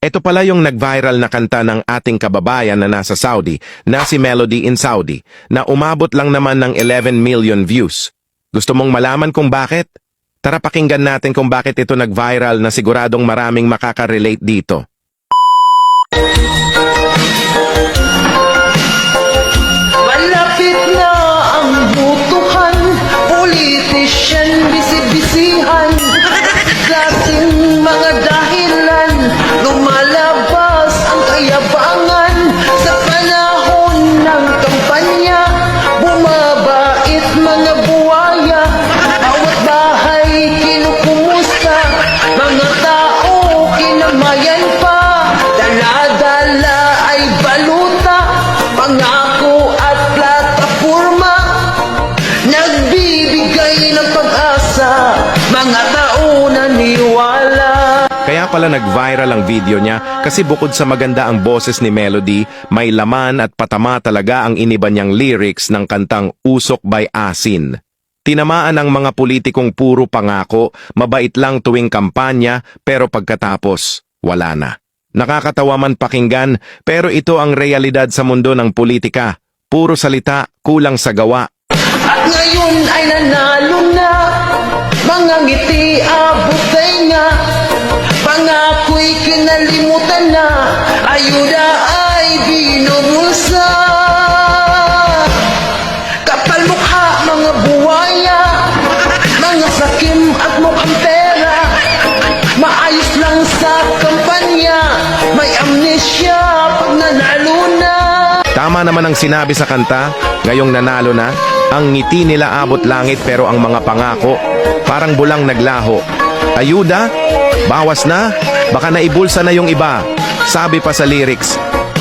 Ito pala yung nag-viral na kanta ng ating kababayan na nasa Saudi, na si Melody in Saudi, na umabot lang naman ng 11 million views. Gusto mong malaman kung bakit? Tara pakinggan natin kung bakit ito nag-viral na siguradong maraming makaka-relate dito. Malapit na ang butuhan, politician, bisibisihan, klaseng mga dahilan, lumalabas ang kayabangan sa panahon ng kampanya, bumabait mga buwaya, bawat bahay kinukumusta, mga tao kinamayan pa, dala-dala ay baluta, pangako at plataporma, nagbibigay ng pag-asa, mga tao naniwala. Kaya pala nag-viral ang video niya kasi bukod sa maganda ang boses ni Melody, may laman at patama talaga ang iniba niyang lyrics ng kantang Usok by Asin. Tinamaan ang mga politikong puro pangako, mabait lang tuwing kampanya, pero pagkatapos, wala na. Nakakatawa man pakinggan, pero ito ang realidad sa mundo ng politika. Puro salita, kulang sa gawa. At ngayon ay nanalo na, mga ngiti abot nga, pangako'y kinalimutan na, ayuda ay binubulsa. Kapal mukha mga buwaya, mga sakim at mukhang pera, maayos lang sa kampanya, may amnesia pag nanalo na. Tama naman ang sinabi sa kanta, ngayong nanalo na, ang ngiti nila abot langit pero ang mga pangako, parang bulang naglaho. Ayuda? Bawas na? Baka naibulsa na yung iba. Sabi pa sa lyrics,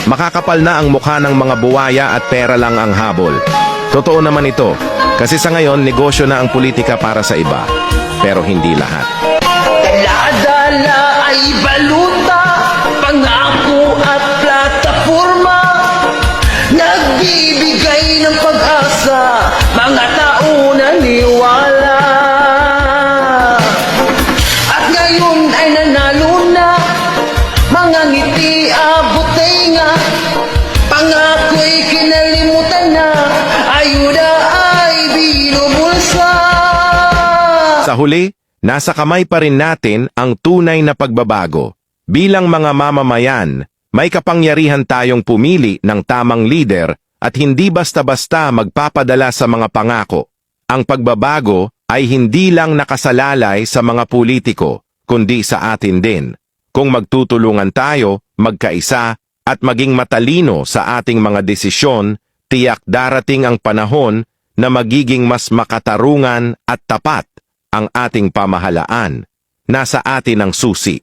makakapal na ang mukha ng mga buwaya at pera lang ang habol. Totoo naman ito, kasi sa ngayon negosyo na ang politika para sa iba. Pero hindi lahat. Dala-dala ay baluta, pangako at plataporma, nagbibigay ng pag-asa, mga tao naniwala. At ngayon ay nanalo na, mga ngiti abot nga, pangako'y kinalimutan na, ayuda ay binubulsa. Sa huli, nasa kamay pa rin natin ang tunay na pagbabago. Bilang mga mamamayan, may kapangyarihan tayong pumili ng tamang leader at hindi basta-basta magpapadala sa mga pangako. Ang pagbabago ay hindi lang nakasalalay sa mga politiko, kundi sa atin din. Kung magtutulungan tayo, magkaisa, at maging matalino sa ating mga desisyon, tiyak darating ang panahon na magiging mas makatarungan at tapat ang ating pamahalaan. Nasa atin ang susi.